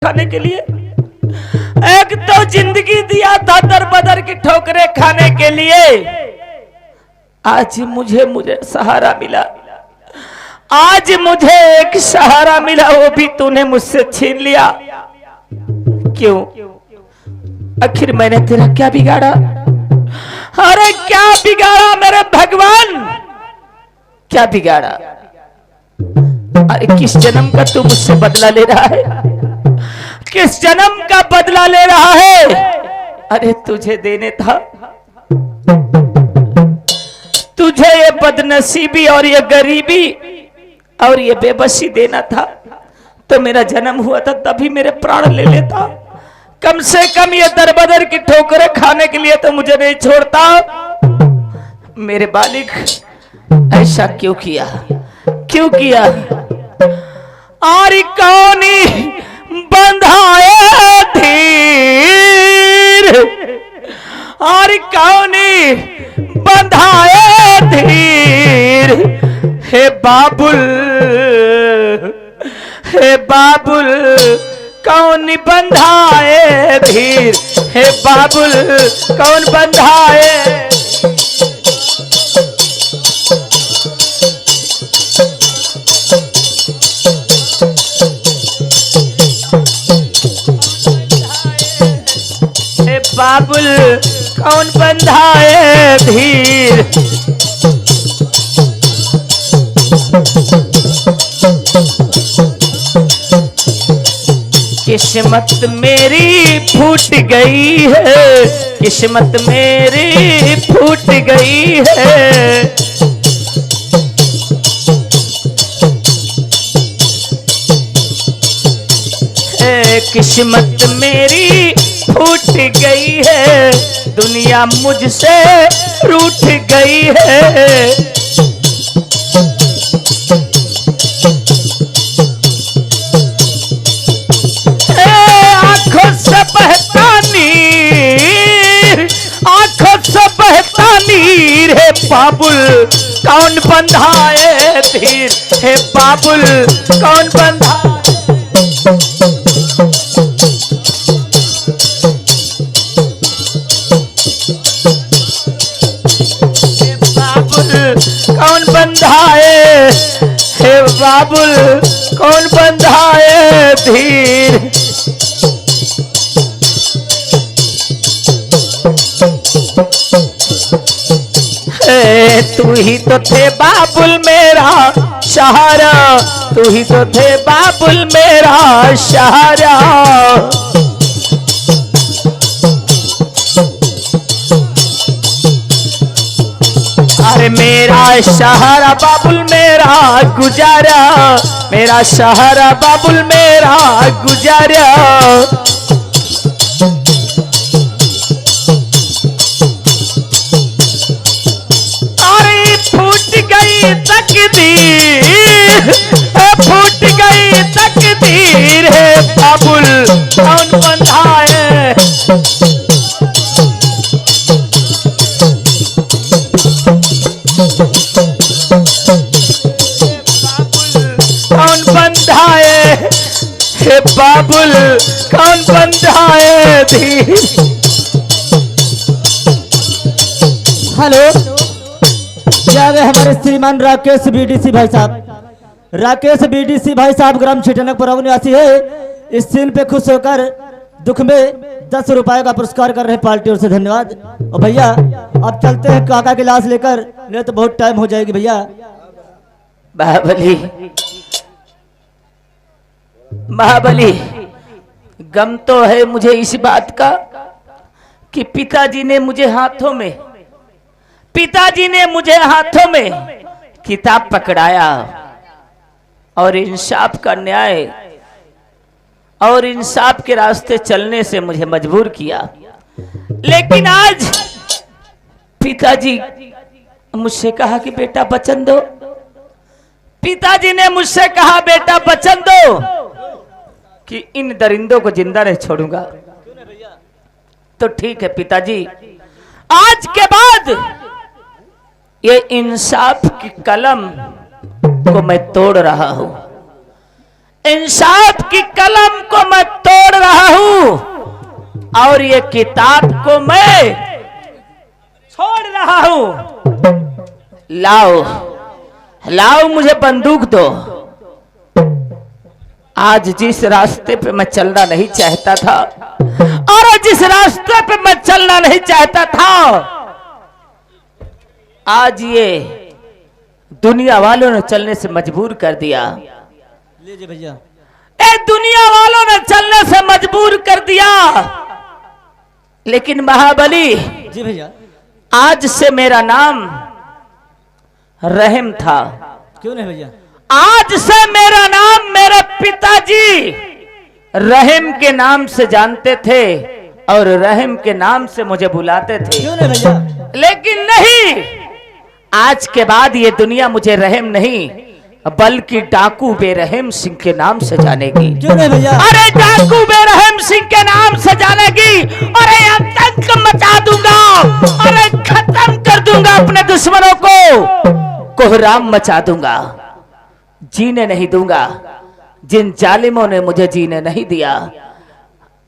खाने के लिए। एक तो जिंदगी दिया था दर बदर की ठोकरें खाने के लिए, आज मुझे सहारा मिला। आज मुझे एक सहारा मिला, वो भी तूने मुझसे छीन लिया। क्यों? आखिर मैंने तेरा क्या बिगाड़ा? अरे क्या बिगाड़ा मेरे भगवान, क्या बिगाड़ा? अरे किस जन्म का तू मुझसे बदला ले रहा है? किस जन्म का बदला ले रहा है? अरे तुझे देने था, तुझे ये बदनसीबी और ये गरीबी और ये बेबसी देना था, तो मेरा जन्म हुआ था तभी मेरे प्राण ले लेता। कम से कम ये दरबदर की ठोकरें खाने के लिए तो मुझे नहीं छोड़ता। मेरे बालिक ऐसा क्यों किया, क्यों किया? और कौन बंधाए धीर, और कौन बंधाए धीर, हे बाबुल, हे बाबुल कौन बंधाए धीर, हे बाबुल कौन बंधाए। हे बाबुल कौन बंधाए धीर। किस्मत मेरी फूट गई है, किस्मत मेरी फूट गई है। किस्मत मेरी फूट गई है, दुनिया मुझसे रूठ गई है। आंखों से बहता नीर, आंखों से बहता नीर, हे बाबुल कौन बंधाए धीर, हे बाबुल कौन बंधाए। कौन बंधाए, हे बाबुल कौन बंधाए धीर। तू ही तो थे बाबुल मेरा सहारा, तू ही तो थे बाबुल मेरा सहारा। अरे मेरा सहारा बाबुल मेरा गुजारा, मेरा सहारा बाबुल मेरा गुजारा। अरे फूट गई तकदीर, फूट गई तकदीर, है बाबुल कौन बंधाए। कौन बंधाए, हे बाबुल कौन बंधाए धीर। हेलो, क्या वे हमारे श्रीमान राकेश बीडीसी भाई साहब, राकेश बीडीसी भाई साहब ग्राम छिटनक पर निवासी है। इस सीन पे खुश होकर दुख में 10 रुपए का पुरस्कार कर रहे पार्टी ओर से, धन्यवाद। और भैया अब चलते हैं काका की लाश लेकर, नहीं तो बहुत टाइम हो जाएगी भैया। महाबली, महाबली गम तो है मुझे इस बात का कि पिताजी ने मुझे हाथों में, पिताजी ने मुझे हाथों में किताब पकड़ाया और इंसाफ का न्याय और इंसाफ के रास्ते चलने से मुझे मजबूर किया। लेकिन आज पिताजी मुझसे कहा कि बेटा वचन दो, पिताजी ने मुझसे कहा बेटा वचन दो कि इन दरिंदों को जिंदा नहीं छोड़ूंगा। तो ठीक है पिताजी, आज के बाद ये इंसाफ की कलम को मैं तोड़ रहा हूं। इंसाफ की कलम को मैं तोड़ रहा हूं और ये किताब को मैं छोड़ रहा हूं। लाओ लाओ मुझे बंदूक दो। आज जिस रास्ते पे मैं चलना नहीं चाहता था और जिस रास्ते पे मैं चलना नहीं चाहता था, आज ये दुनिया वालों ने चलने से मजबूर कर दिया। लीजिए भैया। ए दुनिया वालों ने चलने से मजबूर कर दिया। लेकिन महाबली, जी भैया। आज से मेरा नाम रहम था। क्यों नहीं भैया? आज से मेरा नाम मेरे पिताजी रहम के नाम से जानते थे और रहम के नाम से मुझे बुलाते थे। क्यों नहीं भैया? लेकिन नहीं, आज के बाद ये दुनिया मुझे रहम नहीं बल्कि डाकू बेरहम सिंह के नाम से जानेगी। क्यों नहीं भैया? अरे डाकू बेरहम सिंह के नाम से जानेगी। अरे आतंक मचा दूंगा, अरे खत्म कर दूंगा अपने दुश्मनों को, कोहराम मचा दूंगा, जीने नहीं दूंगा जिन जालिमों ने मुझे जीने नहीं दिया।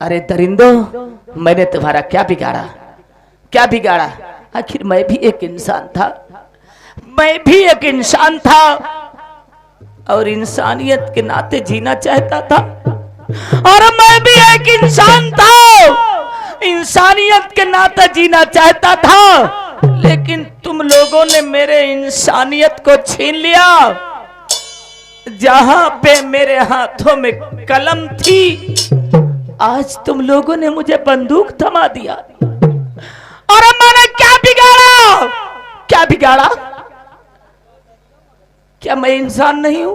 अरे दरिंदो, मैंने तुम्हारा क्या बिगाड़ा, क्या बिगाड़ा? आखिर मैं भी एक इंसान था, मैं भी एक इंसान था और इंसानियत के नाते जीना चाहता था। और मैं भी एक इंसान था, इंसानियत के नाते जीना चाहता था। लेकिन तुम लोगों ने मेरे इंसानियत को छीन लिया। जहां पे मेरे हाथों में कलम थी, आज तुम लोगों ने मुझे बंदूक थमा दिया। और मैंने क्या बिगाड़ा, क्या बिगाड़ा? क्या मैं इंसान नहीं हूं?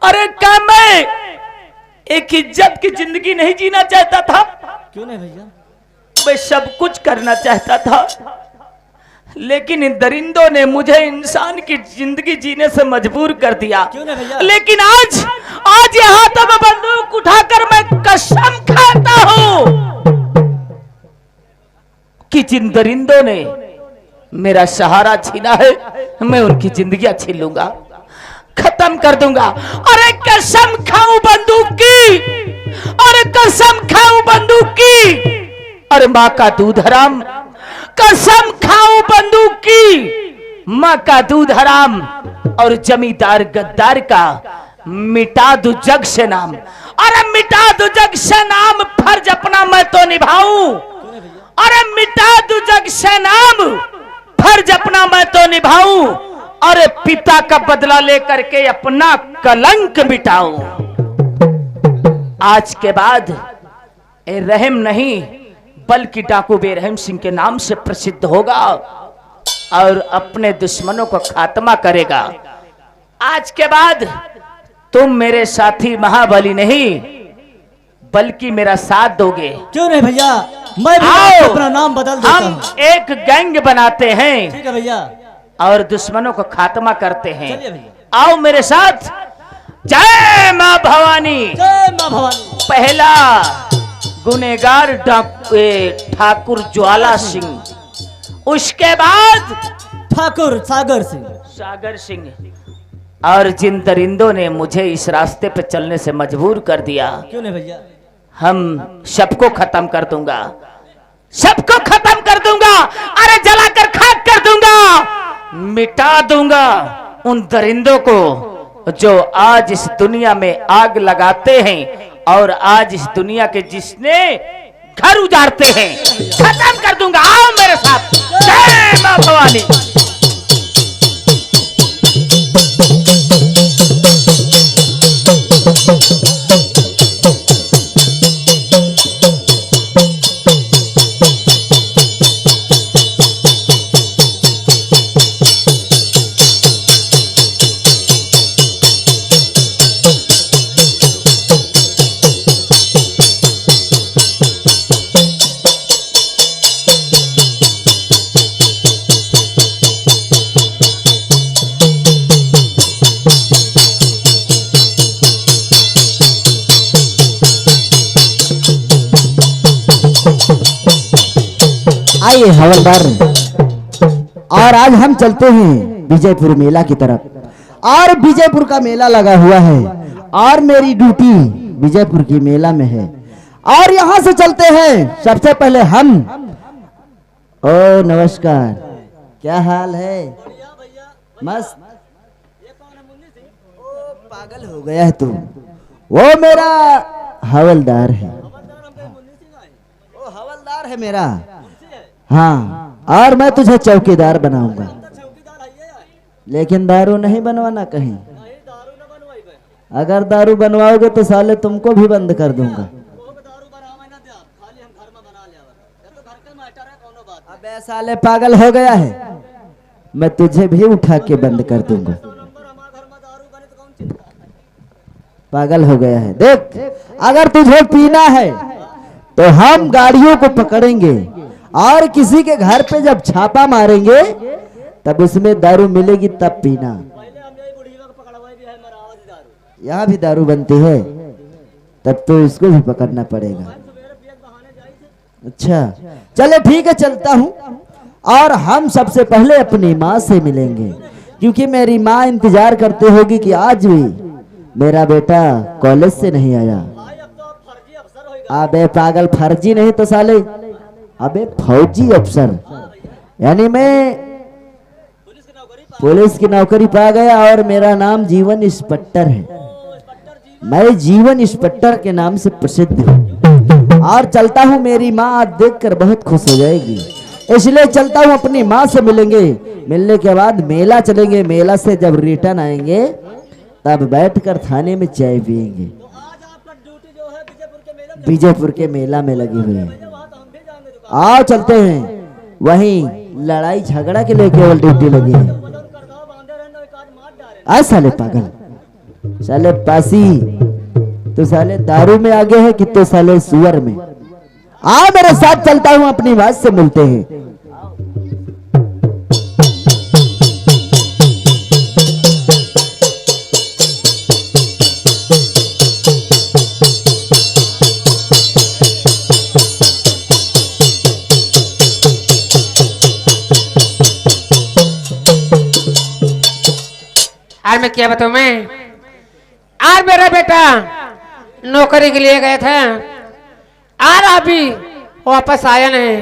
अरे क्या मैं एक इज्जत की जिंदगी नहीं जीना चाहता था? क्यों नहीं भैया? मैं सब कुछ करना चाहता था, लेकिन इन दरिंदों ने मुझे इंसान की जिंदगी जीने से मजबूर कर दिया। क्यों नहीं भैया? लेकिन आज यहाँ तो मैं बंदूक उठाकर मैं कसम खाता हूं कि जिन दरिंदों ने मेरा सहारा छीना है, मैं उनकी जिंदगी छीन लूंगा, खत्म कर दूंगा। अरे कसम खाऊं बंदूक की, अरे कसम खाऊं बंदूक की, अरे माँ का दूध हराम, कसम खाऊं बंदूक की, माँ का दूध हराम और जमींदार गद्दार का मिटा दू जग से नाम। अरे मिटा दू जग से नाम, फर्ज अपना मैं तो निभाऊं। अरे मिटा दू जग से नाम, फर्ज अपना मैं तो निभाऊं। अरे पिता का बदला लेकर के अपना कलंक मिटाऊं। आज के बाद ए रहम नहीं बल्कि डाकू बेरहम सिंह के नाम से प्रसिद्ध होगा और अपने दुश्मनों को खात्मा करेगा। आज के बाद तुम मेरे साथी महाबली नहीं बल्कि मेरा साथ दोगे। क्यों नहीं भैया? मैं भी आओ, अपना नाम बदल देता हम हूं। एक गैंग बनाते हैं। ठीक है भैया। और दुश्मनों को खात्मा करते हैं। चलिए भैया। आओ मेरे साथ। जय मां भवानी। जय मां भवानी। पहला गुनेगार ठाकुर ज्वाला सिंह, उसके बाद ठाकुर सागर सिंह। सागर सिंह। और जिन दरिंदों ने मुझे इस रास्ते पे चलने से मजबूर कर दिया, क्यों नहीं भैया? हम सबको खत्म कर दूंगा, सबको खत्म कर दूंगा। अरे जलाकर खाक कर दूंगा, मिटा दूंगा उन दरिंदों को जो आज इस दुनिया में आग लगाते हैं और आज इस दुनिया के जिसने घर उजाड़ते हैं, खत्म कर दूंगा। आओ मेरे साथ। जय मां भवानी। आइए हवलदार, और आज हम चलते हैं विजयपुर मेला की तरफ। और विजयपुर का मेला लगा हुआ है और मेरी ड्यूटी विजयपुर की मेला में है और यहाँ से चलते हैं। सबसे पहले हम। ओ नमस्कार, क्या हाल है? मस्त। ओ पागल हो गया है तू। वो मेरा हवलदार है। वो हवलदार है मेरा। हाँ, और मैं तुझे चौकीदार बनाऊंगा। लेकिन दारू नहीं बनवाना कहीं। अगर दारू बनवाओगे तो साले तुमको भी बंद कर दूंगा। अबे साले पागल हो गया है, मैं तुझे भी उठा के बंद कर दूंगा। पागल हो गया है। देख, अगर तुझे पीना है तो हम गाड़ियों को पकड़ेंगे और किसी के घर पे जब छापा मारेंगे तब उसमें दारू मिलेगी, तब पीना। यहाँ भी दारू बनती है, तब तो इसको भी पकड़ना पड़ेगा। अच्छा चले ठीक है, चलता हूँ। और हम सबसे पहले अपनी माँ से मिलेंगे, क्योंकि मेरी माँ इंतजार करते होगी कि आज भी मेरा बेटा कॉलेज से नहीं आया। अबे पागल, फर्जी नहीं तो साले, अबे फौजी अफसर, यानी मैं पुलिस की नौकरी पा गया और मेरा नाम जीवन इंस्पेक्टर है। मैं जीवन इंस्पेक्टर के नाम से प्रसिद्ध हूँ। और चलता हूँ, मेरी माँ आज देखकर बहुत खुश हो जाएगी, इसलिए चलता हूँ। अपनी माँ से मिलेंगे, मिलने के बाद मेला चलेंगे। मेला से जब रिटर्न आएंगे तब बैठकर थाने में चाय पियेंगे। विजयपुर के मेला में लगी हुई है। आओ चलते हैं, वहीं लड़ाई झगड़ा के लिए केवल ड्यूटी लगी है। आ साले पागल, साले पासी, तो साले दारू में आगे है कि तो साले सुअर में। आ मेरे साथ, चलता हूं, अपनी बात से मिलते हैं। आज मैं क्या बताऊं मैं, आज मेरा बेटा नौकरी के लिए गया था और अभी वापस आया नहीं।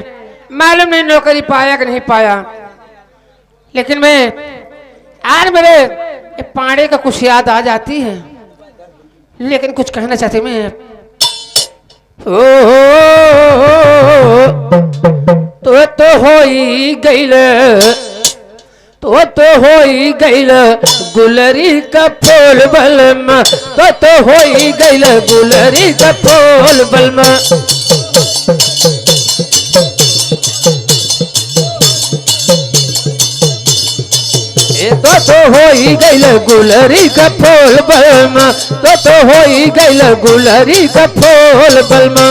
मालूम नहीं नौकरी पाया कि नहीं पाया। लेकिन मैं आज मेरे पाड़े का कुछ याद आ जाती है, लेकिन कुछ कहना चाहती मैं। तो हो ही गई, तो हो ही गईल गुलरी का फूल बलमा, तो हो ही गईल गुलरी का फूल बलमा। तो हो ही गईल गुलरी का फूल बलमा, तो हो ही गईल गुलरी का फूल बलमा।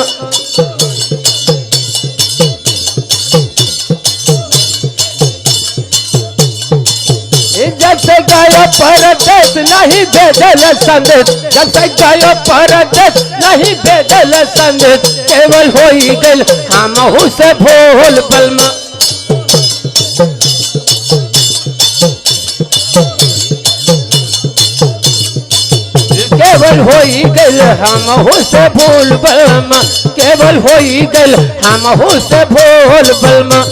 जब से गयो परदेश नहीं भेजल संदेश, जब से गयो परदेश नहीं भेजल संदेश, केवल हो ही गइल हमहू से भूल बलमा। केवल हो ही गइल हमहू से भूल बलमा, केवल हो ही गइल हमहू से भूल बलमा।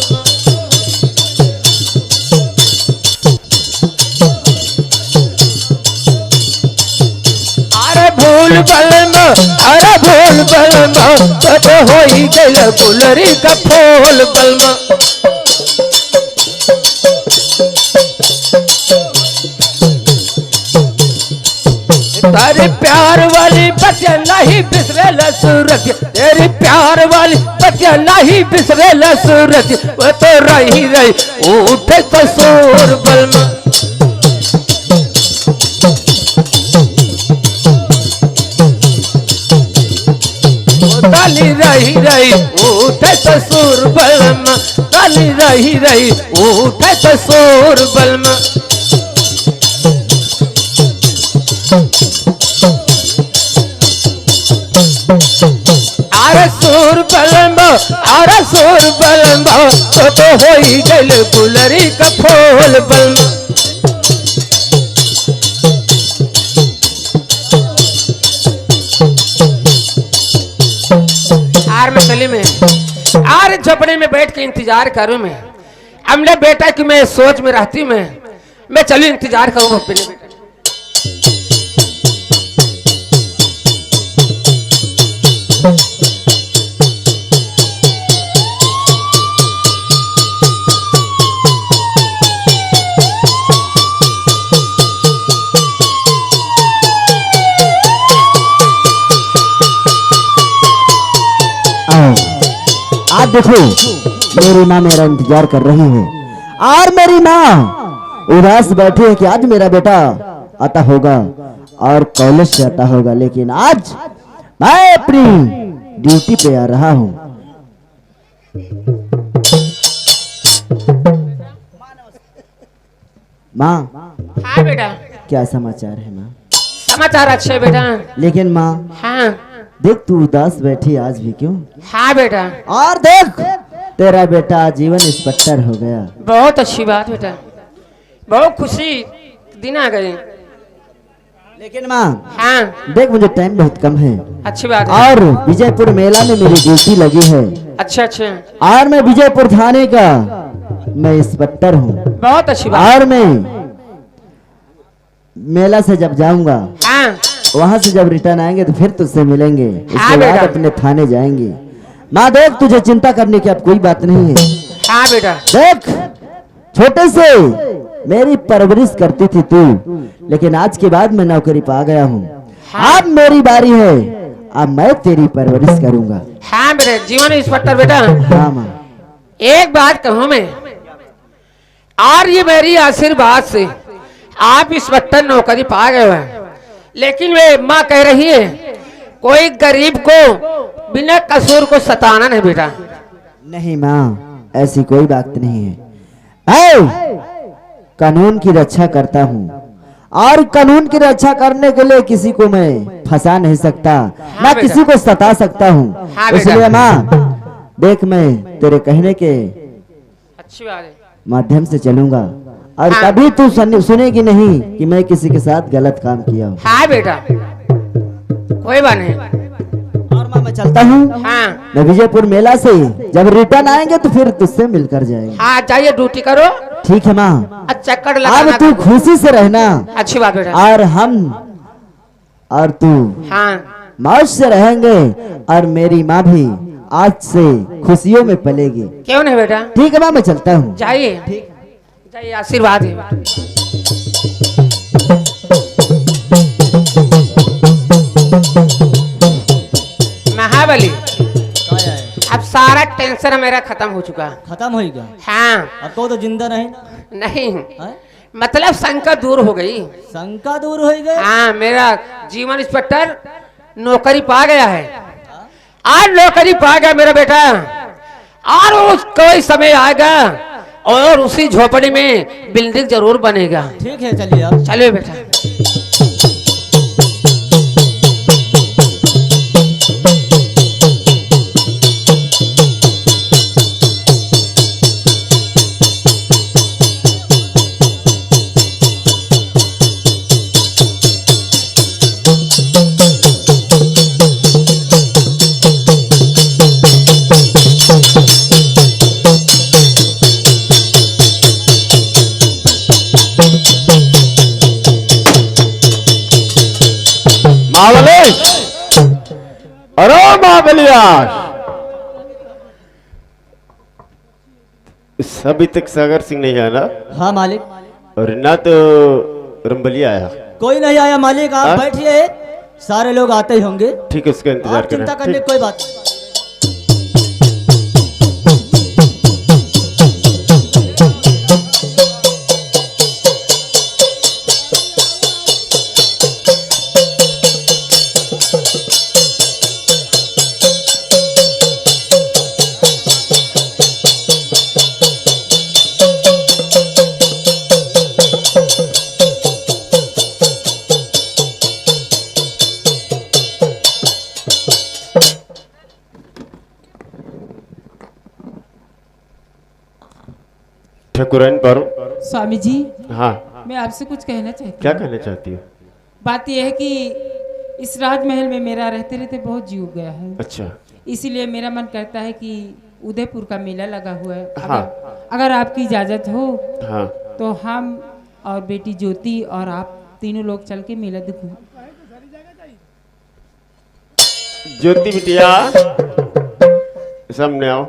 भूल बलमा, अरे भूल बलमा, तो हो ही गइल गुलरी का फूल बलमा। तेरी प्यार वाली बतिया नहीं बिसरेल सूरज, तेरी प्यार वाली बतिया नहीं बिसरेल सूरज, वो तो रही रही उठे कसूर बलमा। काली रही रही उठे कसूर बलमा, काली रही रही उठे कसूर बलमा। अरे सूर बलमा, अरे सूर बलमा, तो हो ही गइल गुलरी का फूल बलमा। आर मैं चली मैं आर झोपड़े में बैठ के इंतजार करूं मैं हमने बेटा की मैं सोच में रहती मैं चलू इंतजार करूं अपने बेटे आज देखो मेरी माँ मेरा इंतजार कर रही है और मेरी माँ उदास बैठी है कि आज मेरा बेटा आता होगा और कॉलेज से आता होगा, लेकिन आज मैं अपनी ड्यूटी पे आ रहा हूँ। माँ हाँ बेटा क्या समाचार है माँ? समाचार अच्छे बेटा। लेकिन माँ हाँ देख तू उदास बैठी आज भी क्यों? हाँ बेटा और देख तेरा बेटा जीवन इंस्पेक्टर हो गया। बहुत अच्छी बात बेटा, बहुत खुशी दिन आ गए। लेकिन माँ हाँ देख मुझे टाइम बहुत कम है अच्छी बात है। और विजयपुर मेला में मेरी ड्यूटी लगी है अच्छा अच्छा और मैं विजयपुर थाने का मैं इंस्पेक्टर हूँ बहुत अच्छी बात। और मैं मेला से जब जाऊंगा हाँ वहां से जब रिटर्न आएंगे तो फिर तुझसे मिलेंगे, उसके बेटा। बाद अपने थाने जाएंगे। माँ देख तुझे चिंता करने की अब कोई बात नहीं है। हाँ बेटा देख छोटे से मेरी परवरिश करती थी तू, लेकिन आज के बाद मैं नौकरी पा गया हूँ। अब मेरी बारी है, अब मैं तेरी परवरिश करूंगा। हाँ बेटा जीवन इंस्पेक्टर बेटा। हाँ माँ एक बात कहूँ मैं और ये मेरी आशीर्वाद से आप इंस्पेक्टर नौकरी पा गए हैं, लेकिन वे माँ कह रही है कोई गरीब को बिना कसूर को सताना नहीं बेटा। नहीं माँ ऐसी कोई बात नहीं है। मैं कानून की रक्षा करता हूँ और कानून की रक्षा करने के लिए किसी को मैं फंसा नहीं सकता, ना बेटा। किसी को सता सकता हूँ। हाँ बेटा। इसलिए माँ देख मैं तेरे कहने के अच्छी बात है। माध्यम से चलूंगा और हाँ। कभी तू सुनेगी नहीं कि मैं किसी के साथ गलत काम किया हूँ। हाँ बेटा कोई बात नहीं। और माँ मैं चलता हूँ। हाँ मैं विजयपुर मेला से जब रिटर्न आएंगे तो फिर तुझसे मिलकर जाएंगे। हाँ जाइए ड्यूटी करो। ठीक है माँ। अच्छा कर अब लगाना। तू खुशी से रहना अच्छी बात बेटा। और हम और तू हाँ मौज से रहेंगे और मेरी माँ भी आज से खुशियों में पलेगी। क्यों नहीं बेटा ठीक है माँ मैं चलता हूँ। जाइए जाइए आशीर्वाद है। महाबली अब सारा टेंशन मेरा खत्म हो चुका। खत्म हो गया। हाँ अब तो जिंदा नहीं ना नहीं है? मतलब शंका दूर हो गई। शंका दूर हो गई। हाँ मेरा जीवन इंस्पेक्टर नौकरी पा गया है, आज नौकरी पा गया मेरा बेटा। और उस कोई समय आएगा और उसी झोपड़ी में बिल्डिंग जरूर बनेगा। ठीक है चलिए आप। चलिए बेटा। महाबलेश, अरे महाबलियास, अभी तक सागर सिंह नहीं आया ना? हाँ मालिक। और ना तो रंबलिया आया। कोई नहीं आया मालिक, आप हाँ? बैठिए, सारे लोग आते ही होंगे। ठीक है उसका इंतजार आप चिंता करने करना। की कोई बात नहीं। ठकुरन पर। स्वामी जी हाँ मैं आपसे कुछ कहना चाहती क्या हूँ। कहना चाहती हो? बात यह है कि इस राजमहल में मेरा रहते रहते बहुत जीव गया है। अच्छा, इसीलिए मेरा मन करता है कि उदयपुर का मेला लगा हुआ है, हाँ। अगर आपकी इजाजत हो हाँ, तो हम और बेटी ज्योति और आप तीनों लोग चल के मेला देखूं। ज्योति बिटिया सामने आओ।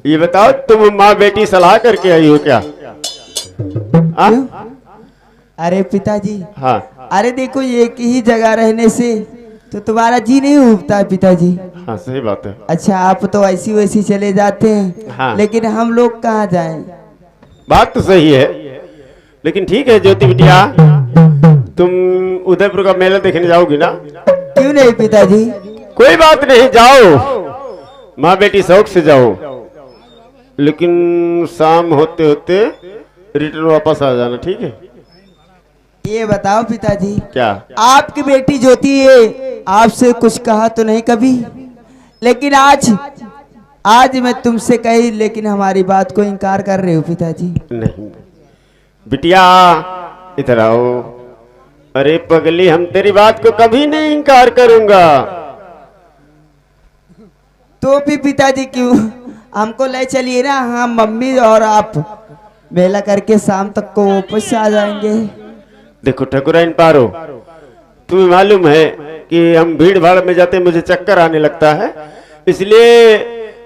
ये बताओ, तुम माँ बेटी सलाह करके आई हो क्या? अरे पिताजी, हाँ अरे देखो एक ही जगह रहने से तो तुम्हारा जी नहीं उबता है पिताजी। हाँ, सही बात है। अच्छा, आप तो ऐसी वैसी चले जाते हैं, हाँ। लेकिन हम लोग कहाँ जाएं? बात तो सही है, लेकिन ठीक है ज्योति बिटिया, तुम उदयपुर का मेला देखने जाओगी ना? क्यों नहीं पिताजी? कोई बात नहीं, जाओ, माँ बेटी शौक से जाओ, लेकिन शाम होते होते रिटर्न वापस आ जाना, ठीक है? ये बताओ पिताजी, क्या? आपकी बेटी ज्योति है, आपसे कुछ कहा तो नहीं कभी, लेकिन आज मैं तुमसे कही, लेकिन हमारी बात को इनकार कर रहे हो पिताजी। नहीं बिटिया, इधर आओ। अरे पगली, हम तेरी बात को कभी नहीं इनकार करूंगा। तो भी पिताजी क्यों? हमको ले चलिए ना, हम मम्मी और आप मेला करके शाम तक को वापस आ जाएंगे। देखो ठकुराइन पारो, तुम्हें मालूम है कि हम भीड़ भाड़ में जाते मुझे चक्कर आने लगता है, इसलिए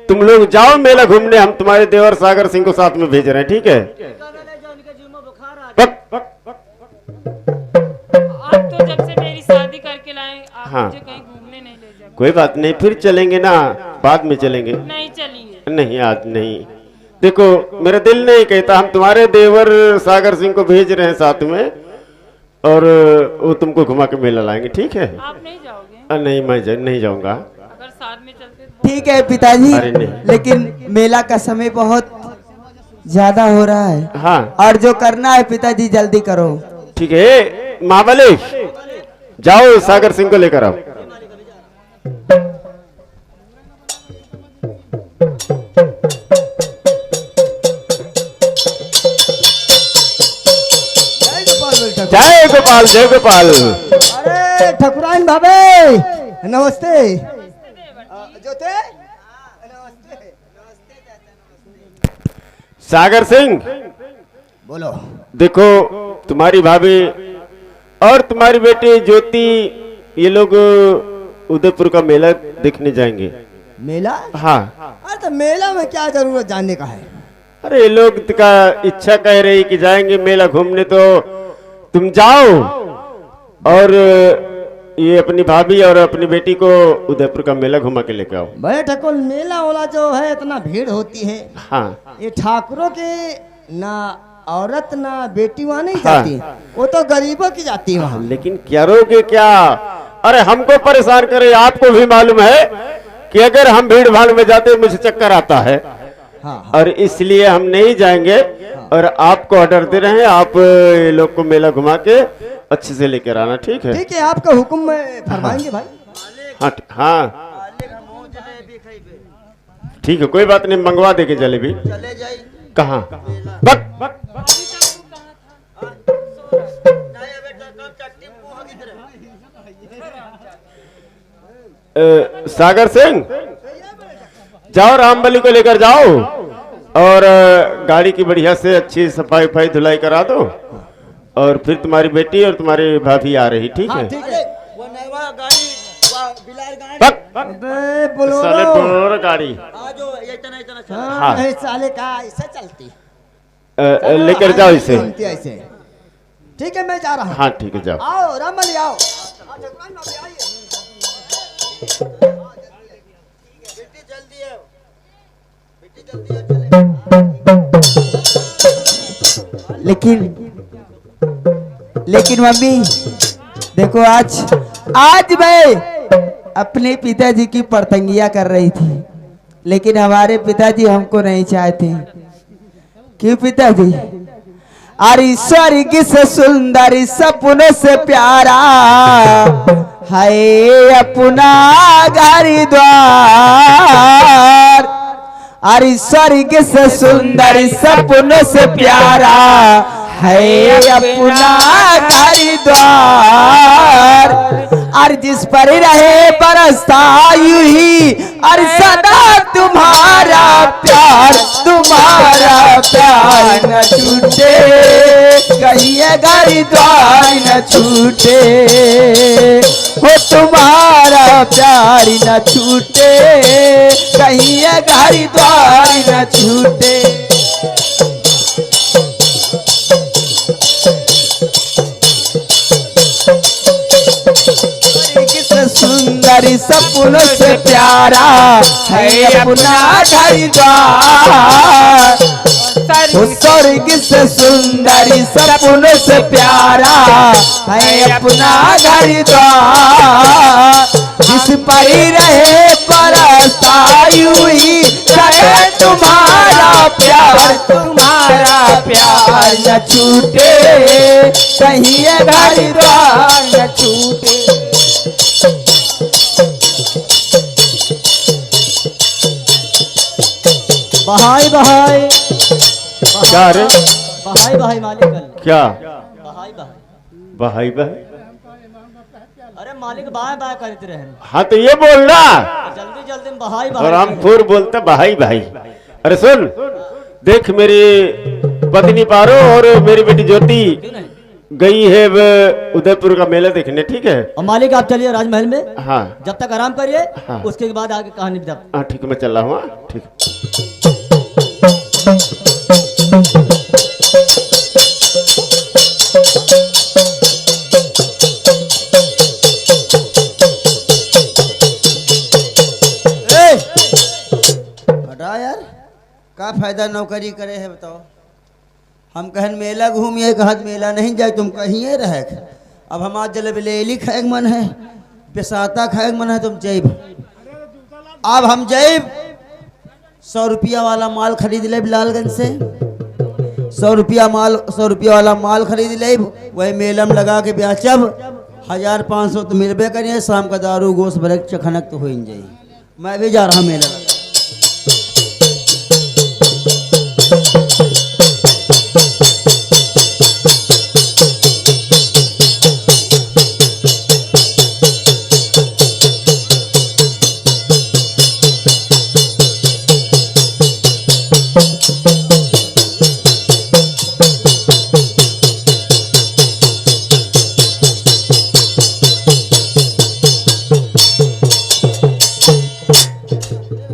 तुम लोग जाओ मेला घूमने, हम तुम्हारे देवर सागर सिंह को साथ में भेज रहे हैं, ठीक है? बक, बक, बक। आप तो जब से मेरी शादी करके लाए, आप हाँ। मुझे कहीं घूमने नहीं ले जाते। कोई बात नहीं, फिर चलेंगे ना, बाद में चलेंगे। नहीं चलिए। नहीं, आज नहीं। देखो मेरा दिल नहीं कहता, हम तुम्हारे देवर सागर सिंह को भेज रहे हैं साथ में, और वो तुमको घुमा के मेला लाएंगे, ठीक है? आप नहीं जाओगे? नहीं, मैं नहीं जाऊंगा। अगर साथ में चलते तो ठीक है पिताजी, अरे नहीं। लेकिन मेला का समय बहुत ज्यादा हो रहा है, हाँ और जो करना है पिताजी जल्दी करो। ठीक है, महाबली जाओ सागर सिंह को लेकर आओ। जय गोपाल, जय गोपाल। अरे ठकुराइन भाभी, नमस्ते। सागर सिंह, बोलो। देखो तुम्हारी भाभी और तुम्हारी बेटी ज्योति, ये लोग उदयपुर का मेला देखने जाएंगे। मेला? हाँ। अरे तो मेला में क्या जरूरत जानने का है? अरे ये लोग का इच्छा कह रही कि जाएंगे मेला घूमने, तो तुम जाओ और ये अपनी भाभी और अपनी बेटी को उदयपुर का मेला घुमा के लेके आओ। बड़े ठकुर, मेला वाला जो है इतना भीड़ होती है, हाँ ये ठाकुरों के ना औरत ना बेटी वहाँ नहीं हाँ। जाती, वो तो गरीबों की जाती है वहाँ। लेकिन करोगे क्या? अरे हमको परेशान करे, आपको भी मालूम है कि अगर हम भीड़ भाड़ में जाते मुझे चक्कर आता है, हाँ। और इसलिए हम नहीं जाएंगे, और आपको ऑर्डर दे रहे हैं, आप ये लोग को मेला घुमा के अच्छे से लेकर आना, ठीक है? ठीक है, आपका हुक्म में फरमाएंगे भाई। हाँ हाँ ठीक है, कोई बात नहीं, मंगवा देंगे जलेबी। कहाँ? बक, बक, बक। सागर सिंह, जाओ रामबली को लेकर जाओ, और गाड़ी की बढ़िया से अच्छी सफाई उफाई धुलाई करा दो, और फिर तुम्हारी बेटी और तुम्हारी भाभी आ रही, ठीक है? बक, बक। अबे बोलो साले बोलेरो गाड़ी हाँ, नहीं, साले का ऐसा चलती लेकर जाओ इसे। चलती ऐसे। ठीक है, मैं जा रहा हूँ। हाँ ठीक है, जाओ। आओ रामबली आओ। लेकिन मम्मी देखो, आज मैं अपने पिताजी की प्रतंगिया कर रही थी, लेकिन हमारे पिताजी हमको नहीं चाहते। क्यों पिताजी? अरे स्वर्ग से सुंदर, सपनों से प्यारा है अपना घर द्वार। अरे स्वर्ग से सुंदर, सपनों से प्यारा है अपना घर द्वार, और जिस पर रहे बरसता यूं ही, और सदा तुम्हारा प्यार न छूटे, कहीं घर द्वार न छूटे, हो तुम्हारा प्यार न छूटे, कहीं घर द्वार न छूटे। सुंदरी सपनों से प्यारा है अपना घर द्वार, स्वर्ग से सुंदरी सपनों से प्यारा है अपना घर द्वार, जिस पर रहे बरसता यूं ही, रहे तुम्हारा प्यार न छूटे, कहीं घर द्वार न छूटे। बहाई बहाई क्या रे? बहाई बहाई मालिक क्या बहाई बहाई, बहाई बहाई? अरे मालिक बाय बाय करते रहे, हाँ तो ये बोलना, जल्दी जल्दी में बहाई और बहाई। हम फिर बोलते बहाई भाई। अरे सुन, देख मेरी पत्नी पारो और मेरी बेटी ज्योति गई है उदयपुर का मेला देखने, ठीक है? और मालिक आप चलिए राजमहल में, हाँ जब तक आराम करिए, हाँ। उसके बाद आगे कहानी जब। हाँ ठीक है, मैं चल रहा हूँ। हाँ, ठीक हटा यार, का फायदा नौकरी करे है बताओ। हम कहन मेला घूमिए, कहत मेला नहीं जाए, तुम कहिए रहे। अब हम आज जलेबी खाए के मन है, बेसाता खाए के मन है, तुम जैब। अब हम जैब 100 रुपया वाला माल खरीद ले लालगंज से, 100 रुपया वाला माल खरीद ले, वही मेला में लगा के बेचब, 1500 तो मिलबे करिए, शाम का दारू गोश्त बरक चखनक तो हो ही जाए। मैं भी जा रहा मेला।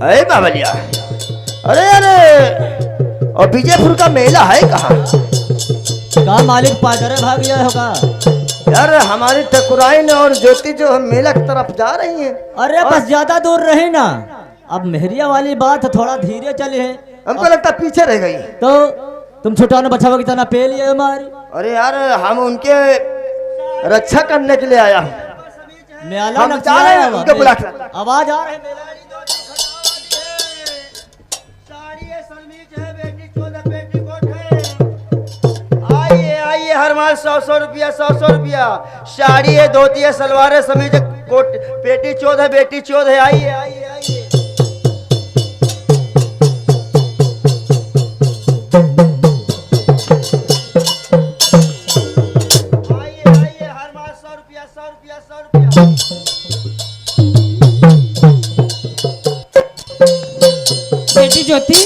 अरे बाबलिया, अरे अरे, और विजयपुर का मेला है कहाँ? का मालिक पादरे भाग गया होगा। यार हमारी ठकुराइन और ज्योति जो हम मेला की तरफ जा रही हैं। अरे बस ज्यादा दूर रहे ना, अब मेहरिया वाली बात थोड़ा धीरे चले है, हमको लगता पीछे रह गई। तो तुम छुटाना बचावा की तना पे लिए हमारी। अरे यार हम उनके रक्षा करने के लिए आया हूँ। मेला हम जा रहे हैं उनके बुला के। आवाज आ रहे मेला। आइए आइए, हर माल 100 रुपया, 100 रुपया। साड़ी है, धोती है, सलवार है, समीज कोट, पेटी चोद है, बेटी चोद है। आइए आइए आइए। आइए आइए, हर माल 100 रुपया, 100 रुपया, 100 रुपया। बेटी ज्योति,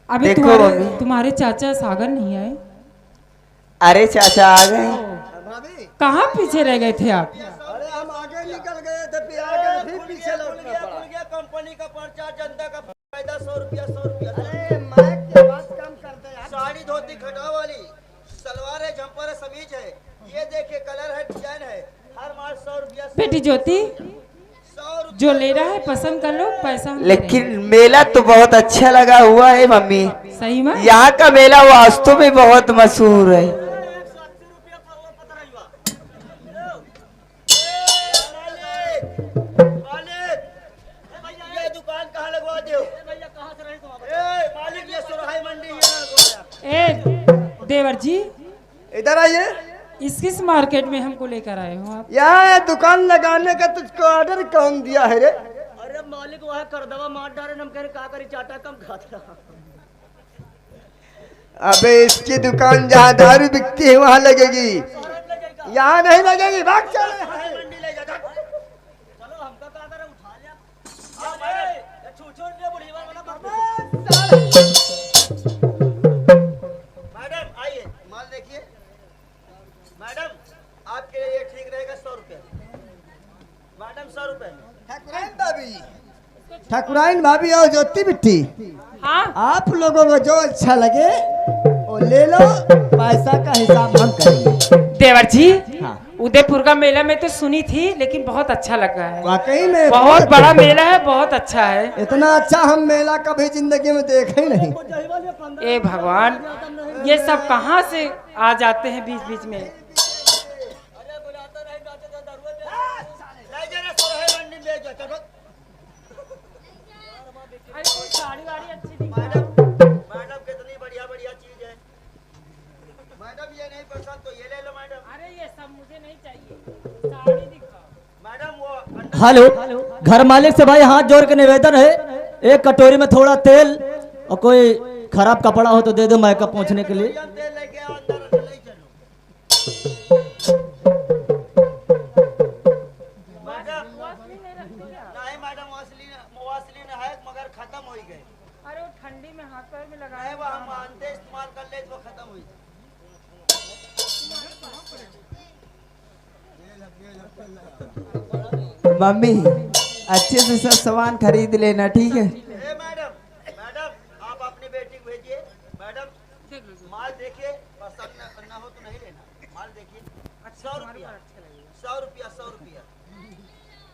अभी देखो तुम्हारे मम्मी। तुम्हारे चाचा सागर नहीं आए? अरे चाचा आ गए। कहाँ पीछे रह गए थे आप? अरे हम आगे निकल गए थे, फिर आगे फिर पीछे लौट गया। कंपनी का पर्चा, जनता का फायदा, 100 रुपया, 100 रुपया। अरे मैं क्या बात कम करते यार। साड़ी धोती खटा वाली, सलवार है, जंपर है, समीज है। ये देखिए, कलर है, डिजाइन है। हर माल 100 रुपया। बेटी ज्योति, जो ले रहा है पसंद कर लो, पैसा हम दे लेकिन मेला तो बहुत अच्छा लगा हुआ है मम्मी। देंगे। सही में? यहाँ का मेला वास्तव में बहुत मशहूर है। ये दुकान कहाँ लगवा दो? मालिक, ये सुरहाई मंडी है। ए देवर जी, इधर आइए। किस मार्केट में हमको लेकर आए हो आप? यहाँ दुकान लगाने का तुझको ऑर्डर कौन दिया है रे? अरे मालिक वह कर दवा मार डाले, हम कह रहे का करी चाटा कम खाता। अबे इसकी दुकान जहाँ दारू बिकती है वहाँ लगेगी, यहाँ नहीं लगेगी। भाग चल। मैडम आइए, माल देखिए। मैडम आपके लिए ये ठीक रहेगा 100 रुपये। मैडम 100 रुपये। ठाकुराइन भाभी और ज्योति बिट्टी, हाँ आप लोगों को जो अच्छा लगे वो ले लो, पैसा का हिसाब हम करेंगे। देवर जी, हाँ। उदयपुर का मेला में तो सुनी थी, लेकिन बहुत अच्छा लगा है। वाकई में बहुत बड़ा मेला है, बहुत अच्छा है। इतना अच्छा हम मेला कभी जिंदगी में देखे ही नहीं। ए भगवान, ये सब कहाँ से आ जाते हैं बीच बीच में। मैडम कितनी बढ़िया बढ़िया चीज है। मैडम ये नहीं पसंद तो ये ले लो मैडम। अरे ये सब मुझे नहीं चाहिए, साड़ी दिखाओ। मैडम वो हेलो, घर मालिक से भाई हाथ जोड़ के निवेदन है, एक कटोरी में थोड़ा तेल और कोई खराब कपड़ा हो तो दे दो मेकअप पहुंचने के लिए। तेल लेके आओ, अंदर ले चलो। मैडम नहीं मैडम, वासलीन है मगर खत्म हो गए। अरे वो ठंडी में हाथ पैर में लगाए। नहीं वो हम मानते इस्तेमाल कर ले तो खत्म हुई। मम्मी अच्छे से सब सामान खरीद लेना, ठीक है? मैडम मैडम आप अपनी बेटी को भेजिए। मैडम माल देखिए, पसंद न हो तो नहीं लेना। माल देखिए 100 रुपया 100 रुपया 100 रुपया।